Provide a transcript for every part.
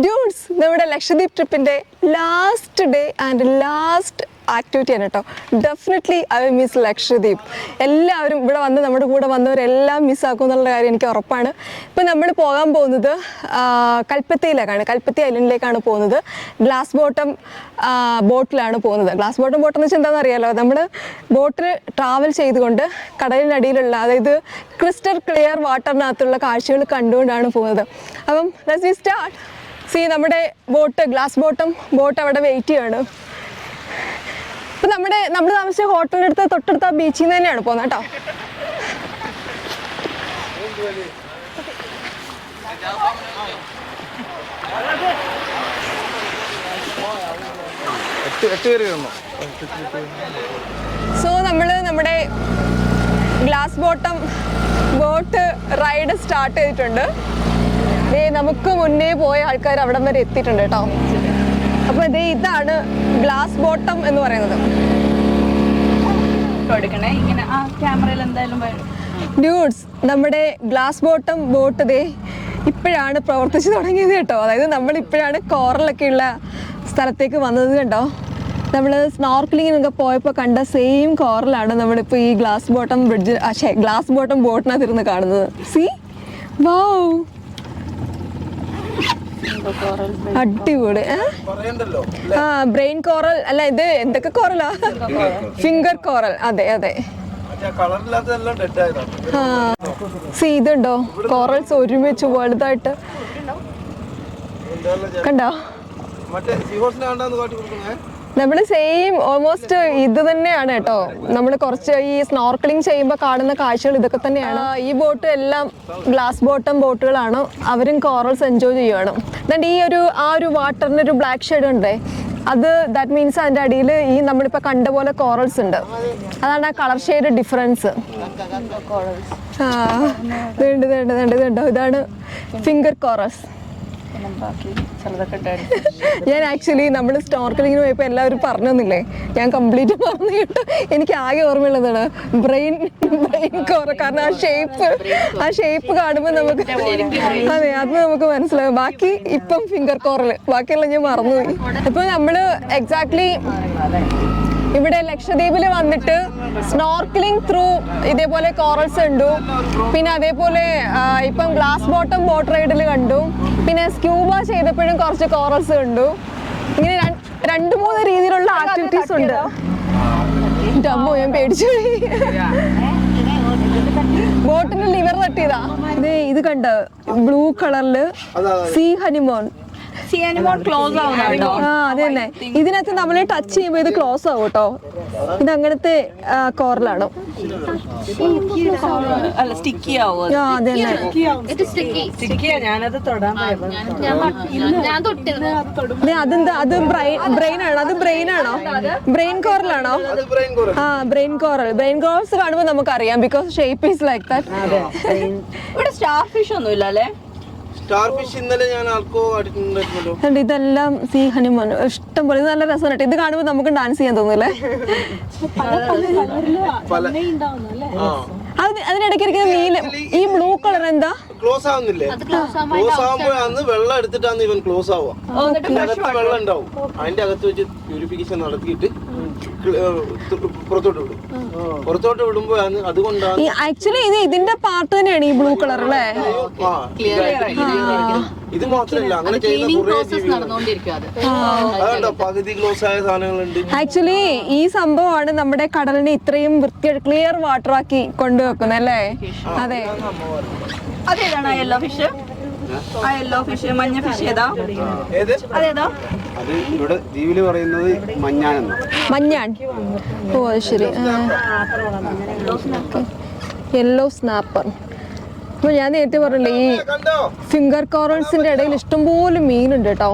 Dudes, നമ്മുടെ ലക്ഷദ്വീപ് ട്രിപ്പിന്റെ last day and last activity ആണ് കേട്ടോ. Definitely I miss Lakshadweep. എല്ലാവരും ഇവിടെ വന്ന് നമ്മുടെ കൂടെ വന്നവരെല്ലാം മിസ്സാക്കും എന്നുള്ള കാര്യം എനിക്ക് ഉറപ്പാണ്. ഇപ്പം നമ്മൾ പോകാൻ പോകുന്നത് കൽപ്പറ്റയിലേക്കാണ്, കൽപ്പറ്റ ഐലൻഡിലേക്കാണ് പോകുന്നത്. ഗ്ലാസ് ബോട്ടം ബോട്ടിലാണ് പോകുന്നത്. ഗ്ലാസ് ബോട്ടം ബോട്ട് എന്ന് വെച്ചാൽ എന്താണെന്ന് അറിയാലോ, നമ്മൾ ബോട്ടിൽ ട്രാവൽ ചെയ്തുകൊണ്ട് കടലിനടിയിലുള്ള, അതായത് ക്രിസ്റ്റൽ ക്ലിയർ വാട്ടറിനകത്തുള്ള കാഴ്ചകൾ കണ്ടുകൊണ്ടാണ് പോകുന്നത്. അപ്പം ലെറ്റ്സ് വി സ്റ്റാർട്ട്. നമ്മുടെ ബോട്ട്, ഗ്ലാസ് ബോട്ടം ബോട്ട് അവിടെ വെയിറ്റ് ചെയ്യാണ്. ഇപ്പം നമ്മൾ താമസിച്ച ഹോട്ടലിൻ്റെ അടുത്ത് തൊട്ടടുത്ത ബീച്ചിൽ നിന്ന് തന്നെയാണ് പോകുന്നത് കേട്ടോ. നമ്മൾ നമ്മുടെ glass bottom boat ride start ചെയ്തിട്ടുണ്ട്. നമുക്ക് മുന്നേ പോയ ആൾക്കാർ അവിടം വരെ എത്തിയിട്ടുണ്ട് കേട്ടോ. അപ്പൊ ഇതാണ് ഗ്ലാസ് ബോട്ടം എന്ന് പറയുന്നത്. ഡ്യൂഡ്സ്, നമ്മുടെ ഗ്ലാസ് ബോട്ടം ബോട്ട് ഇപ്പോഴാണ് പ്രവർത്തിച്ചു തുടങ്ങിയത് കേട്ടോ. അതായത് നമ്മൾ ഇപ്പോഴാണ് കോറലൊക്കെ ഉള്ള സ്ഥലത്തേക്ക് വന്നത് കണ്ടോ. നമ്മൾ സ്നോർക്കലിങ്ങിനൊക്കെ പോയപ്പോൾ കണ്ട സെയിം കോറലാണ് നമ്മളിപ്പോൾ ഈ glass bottom bridge glass bottom ബോട്ടിനകത്തിരുന്ന് കാണുന്നത്. സി വൗ, അടിപൊളി. ബ്രെയിൻ കോറൽ അല്ല, ഇത് എന്തൊക്കെ കോറലാ? Finger coral. അതെ അതെ. ഇതുണ്ടോ കോറൽസ് ഒരുമിച്ച് വലുതായിട്ട് കണ്ടോ. നമ്മൾ സെയിം ഓൾമോസ്റ്റ് ഇത് തന്നെയാണ് കേട്ടോ. നമ്മൾ കുറച്ച് ഈ സ്നോർക്കലിംഗ് ചെയ്യുമ്പോൾ കാണുന്ന കാഴ്ചകൾ ഇതൊക്കെ തന്നെയാണ്. ഈ ബോട്ട് എല്ലാം ഗ്ലാസ് ബോട്ടം ബോട്ടുകളാണ്. അവരും കോറൽസ് എൻജോയ് ചെയ്യുകയാണ്. എന്നിട്ട് ആ ഒരു വാട്ടറിന് ഒരു ബ്ലാക്ക് ഷെയ്ഡ് ഉണ്ടേ, അത് ദാറ്റ് മീൻസ് അതിൻ്റെ അടിയിൽ ഈ നമ്മളിപ്പോൾ കണ്ട പോലെ കോറൽസ് ഉണ്ട്. അതാണ് ആ കളർ ഷെയ്ഡ് ഡിഫറൻസ്. ഇതുണ്ടോ, ഇതാണ് ഫിംഗർ കോറൽസ്. ഞാൻ ആക്ച്വലി നമ്മൾ സ്നോർക്കലിങ്ങിന് പോയപ്പോൾ എല്ലാവരും പറഞ്ഞു തന്നില്ലേ, ഞാൻ കംപ്ലീറ്റ് പറഞ്ഞു കേട്ടോ. എനിക്ക് ആകെ ഓർമ്മയുള്ളതാണ് ബ്രെയിൻ കോറ. കാരണം ആ ഷേപ്പ് കാണുമ്പോൾ നമുക്ക് അതെ അത് നമുക്ക് മനസ്സിലാവും. ബാക്കി ഇപ്പം ഫിംഗർ കോറല്, ബാക്കിയെല്ലാം ഞാൻ മറന്നുപോയി. ഇപ്പൊ നമ്മള് എക്സാക്ട്ലി ഇവിടെ ലക്ഷദ്വീപിൽ വന്നിട്ട് സ്നോർക്കലിംഗ് ത്രൂ ഇതേപോലെ കോറൽസ് കണ്ടു. പിന്നെ അതേപോലെ ഇപ്പം ഗ്ലാസ് ബോട്ടം ബോട്ട് റൈഡിൽ കണ്ടു. പിന്നെ സ്ക്യൂബ ചെയ്തപ്പോഴും കുറച്ച് കോറൽസ് കണ്ടു. ഇങ്ങനെ 2-3 രീതിയിലുള്ള ആക്ടിവിറ്റീസ് ഉണ്ട്. അമ്മോ, ഞാൻ പേടിച്ചു. ബോട്ടിന്റെ ലിവർ തട്ടിയതാ. ഇത് കണ്ട ബ്ലൂ കളറില് സീ ഹണിമോൺ. അതെ തന്നെ. ഇതിനകത്ത് നമ്മൾ ടച്ച് ചെയ്യുമ്പോൾ ഇത് ക്ലോസ് ആവും കേട്ടോ. ഇത് അങ്ങനത്തെ കോറലാണ്. അതെന്താ, അത് ബ്രെയിൻ ആണോ? അത് ബ്രെയിൻ ആണോ? ബ്രെയിൻ കോറലാണോ? Brain coral. ബ്രെയിൻ കോറൽസ് കാണുമ്പോൾ നമുക്കറിയാം, because shape is like that. ഇവിടെ സ്റ്റാർ ഫിഷ് ഒന്നും ഇല്ല അല്ലേ? ഇതെല്ലാം സീ ഹണിമോൺ ഇഷ്ടം പോലെ. ഇത് നല്ല രസമാണ്. ഇത് കാണുമ്പോൾ നമുക്ക് ഡാൻസ് ചെയ്യാൻ തോന്നുന്നല്ലേ. അതിനിടയ്ക്ക് നീല ഈ ബ്ലൂ കളർ എന്താ? ക്ലോസ് ആവുന്നില്ലേ? ക്ലോസ് ആവുമ്പോഴാണ് വെള്ളം എടുത്തിട്ടാണ് ഇവൻ ക്ലോസ് ആവുക. വെള്ളം ഉണ്ടാവും, അതിന്റെ അകത്ത് വെച്ച് പ്യൂരിഫിക്കേഷൻ നടത്തിയിട്ട് പുറത്തോട്ട് വിടുമ്പോഴാണ്. അതുകൊണ്ടാണ് ആക്ച്വലി ഇതിന്റെ പാർട്ട് തന്നെയാണ് ഈ ബ്ലൂ കളർ അല്ലേ. ഇത് മാത്രമല്ല, അങ്ങനെ പകുതി ക്ലോസ് ആയ സാധനങ്ങളുണ്ട്. ആക്ച്വലി ഈ സംഭവമാണ് നമ്മുടെ കടലിനെ ഇത്രയും ക്ലിയർ വാട്ടർ ആക്കി കൊണ്ടുവെക്കുന്നത് അല്ലേ. അതെ. അതേതാണ് യെല്ലോ ഫിഷ്? യെല്ലോ ഫിഷ്, മഞ്ഞ ഫിഷ് ഏതാ? അതേതാ? അത് ഇവിടെ ദ്വീപില് പറയുന്നത് മഞ്ഞാനെന്ന്. മഞ്ഞാൻ. ഓ അത് ശരി. Yellow snapper. അപ്പൊ ഞാൻ നേരത്തെ പറഞ്ഞില്ലേ, ഈ ഫിംഗർ കോറൽസിന്റെ ഇടയിൽ ഇഷ്ടംപോലെ മീനുണ്ട് കേട്ടോ.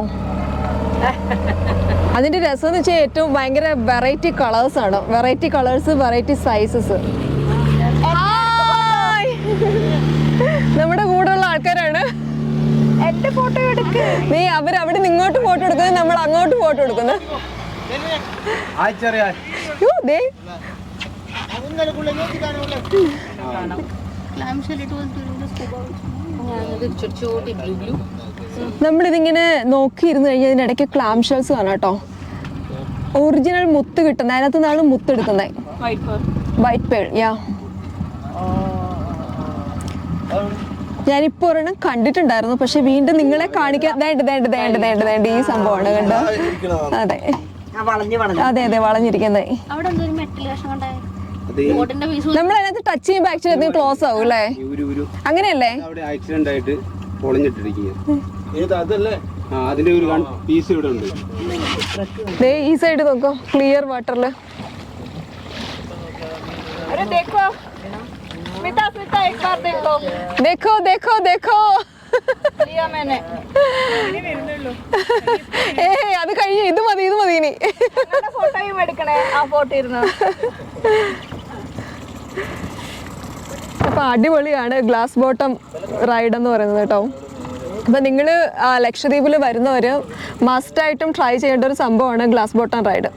അതിന്റെ രസം എന്ന് വെച്ചാൽ ഏറ്റവും ഭയങ്കര വെറൈറ്റി കളേഴ്സ് ആണ്. Variety colours, variety sizes. നമ്മുടെ കൂടെ ഉള്ള ആൾക്കാരാണ്. എന്റെ ഫോട്ടോ എടുക്ക്. അവരവിടെ നിന്ന് ഇങ്ങോട്ട് ഫോട്ടോ എടുക്കുന്നത്, നമ്മൾ അങ്ങോട്ട് ഫോട്ടോ എടുക്കുന്നത്. छोटी ब्लू ब्लू നമ്മളിതിങ്ങനെ നോക്കിയിരുന്ന് കഴിഞ്ഞാൽ ഇതിൻ്റെ ഇടയ്ക്ക് ക്ലാം ഷെൽസ് കാണാം കേട്ടോ. ഒറിജിനൽ മുത്ത് കിട്ടുന്നത് അതിനകത്ത് നിന്നാണ് മുത്ത് എടുക്കുന്നത്. വൈറ്റ് പേൾ യാ. ഞാനിപ്പോ ഒരെണ്ണം കണ്ടിട്ടുണ്ടായിരുന്നു, പക്ഷെ വീണ്ടും നിങ്ങളെ കാണിക്കാൻ വേണ്ട ഈ സംഭവമാണ് കണ്ടോ. അതെ അതെ അതെ വളഞ്ഞിരിക്കുന്നത്. നമ്മളതിനകത്ത് ടച്ച് ചെയ്യുമ്പോൾ ആക്ച്വലി ക്ലോസ് ആവും അല്ലേ? അങ്ങനെയല്ലേ? ഈ സൈഡ് നോക്കോ, ക്ലിയർ വാട്ടറില്. देखो देखो देखो അത് കഴിഞ്ഞു. ഇത് മതി ഇനി. ഫോട്ടോയും എടുക്കണേ. ആ ഫോട്ടോ ഇരുന്നു. അപ്പൊ അടിപൊളിയാണ് ഗ്ലാസ് ബോട്ടം റൈഡ് എന്ന് പറയുന്നത് കേട്ടോ. അപ്പൊ നിങ്ങൾ ലക്ഷദ്വീപിൽ വരുന്നവര് മസ്റ്റായിട്ടും ട്രൈ ചെയ്യേണ്ട ഒരു സംഭവമാണ് ഗ്ലാസ് ബോട്ടം റൈഡ്.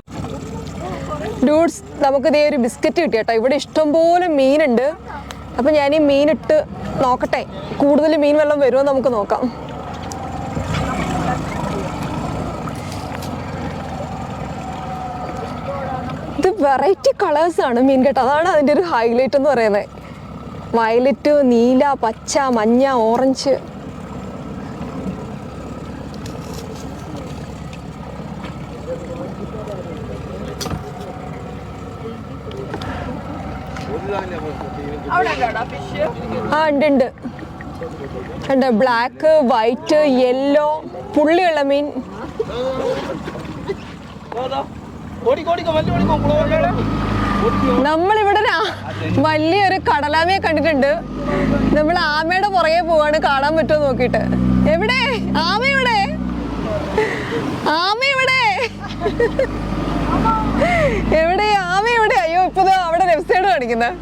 ഡൂഡ്സ്, നമുക്ക് ഇതേ ഒരു ബിസ്ക്കറ്റ് കിട്ടി കേട്ടോ. ഇവിടെ ഇഷ്ടംപോലെ മീനുണ്ട്. അപ്പം ഞാൻ ഈ മീനിട്ട് നോക്കട്ടെ, കൂടുതൽ മീൻ വെള്ളം വരുമോ നമുക്ക് നോക്കാം. ഇത് വെറൈറ്റി കളേഴ്സാണ് മീൻ കേട്ടോ. അതാണ് അതിൻ്റെ ഒരു ഹൈലൈറ്റ് എന്ന് പറയുന്നത്. വയലറ്റ്, നീല, പച്ച, മഞ്ഞ, ഓറഞ്ച്. ആ ഉണ്ട്. കണ്ടോ, ബ്ലാക്ക്, വൈറ്റ്, യെല്ലോ, പുള്ളിയുള്ള മീൻ. നമ്മളിവിടെ വലിയൊരു കടലാമയെ കണ്ടിട്ടുണ്ട്. നമ്മൾ ആമയുടെ പുറകെ പോവാണ്, കാണാൻ പറ്റുമോ നോക്കിയിട്ട്. എവിടെ ആമ? ഇവിടെ ആമ എവിടെ? എവിടെ ആമ എവിടെ? അയ്യോ, ഇപ്പൊ അവിടെ ലെഫ്റ്റ് സൈഡ് കാണിക്കുന്നത്.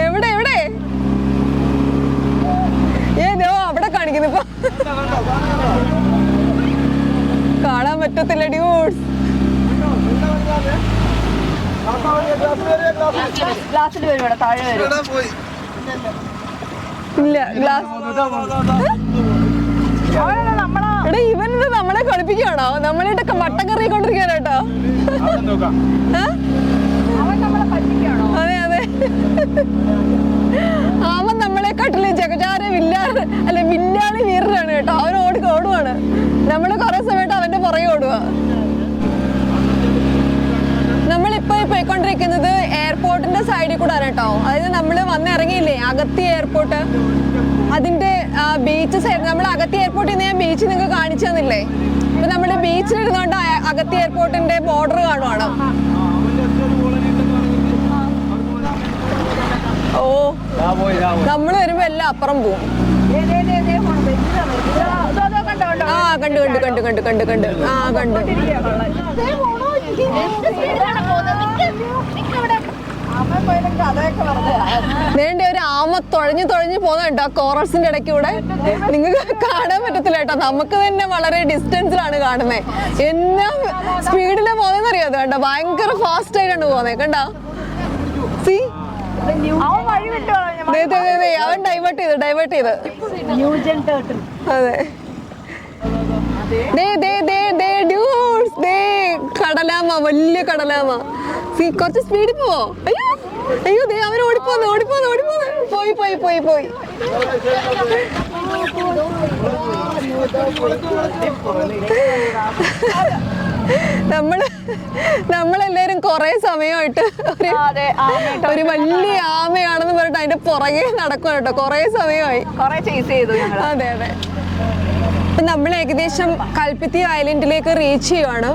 എവിടെ എവിടെ? ഏതോ അവിടെ കാണിക്കുന്നു. ഇപ്പൊ കാണാൻ പറ്റത്തില്ല ഡ്യൂഡ്സ്. ഇല്ല ഗ്ലാസ്. എടാ, ഇവനിത് നമ്മളെ കളിപ്പിക്കുകയാണോ? നമ്മളായിട്ടൊക്കെ മട്ടൻ കറി കൊണ്ടിരിക്കാനോ? അതെ അതെ. അവൻ നമ്മളെ കട്ടില് ജഗജാര വില്ലാളി വീരനാണ് കേട്ടോ. അവൻ ഓടുവാണ്. നമ്മള് കുറെ സമയത്ത് അവന്റെ പുറകെ ഓടുക. നമ്മളിപ്പോ പോയിക്കൊണ്ടിരിക്കുന്നത് എയർപോർട്ടിന്റെ സൈഡിൽ കൂടെ ആണ് കേട്ടോ. അതായത് നമ്മള് വന്നിറങ്ങിയില്ലേ അഗത്തി എയർപോർട്ട്, അതിന്റെ ബീച്ച് സൈഡ്. നമ്മൾ അഗത്തി എയർപോർട്ടിൽ നിന്ന് ഞാൻ ബീച്ച് നിങ്ങൾക്ക് കാണിച്ചു തന്നില്ലേ? ഇപ്പൊ നമ്മള് ബീച്ചിലിരുന്നോണ്ട് അഗത്തി എയർപോർട്ടിന്റെ ബോർഡർ കാണുവാണ്. ഓ, നമ്മള് വരുമ്പോ എല്ലാം അപ്പുറം പോവും. ആ കണ്ടു. ആ കണ്ടു. വേണ്ട ഒരു ആമ തുഴഞ്ഞു പോകുന്നുണ്ടോ കോറൽസിന്റെ ഇടയ്ക്കൂടെ. നിങ്ങൾക്ക് കാണാൻ പറ്റത്തില്ല കേട്ടോ. നമുക്ക് തന്നെ വളരെ ഡിസ്റ്റൻസിലാണ് കാണുന്നത്. എന്നാ സ്പീഡിലാണ് പോകുന്നതെന്ന് അറിയാതെ കണ്ടോ. ഭയങ്കര ഫാസ്റ്റ് ആയിട്ടാണ് പോകുന്നത് കണ്ടോ. സി, അവൻ ഡൈവേർട്ട് ചെയ്ത്. അതെ, കടലാമ, വലിയ കടലാമ. സി, കുറച്ച് സ്പീഡിൽ പോവോ? അയ്യോ ദേ അവൻ ഓടിപ്പോന്ന്. പോയി. നമ്മളെല്ലാരും കൊറേ സമയമായിട്ട് ഒരു വലിയ ആമയാണെന്ന് പറഞ്ഞിട്ട് അതിന്റെ പുറകെ നടക്കും കേട്ടോ. കൊറേ സമയമായി. അതെ അതെ. നമ്മൾ ഏകദേശം കൽപ്പിത്തി ഐലൻഡിലേക്ക് റീച്ച് ചെയ്യുവാണ്.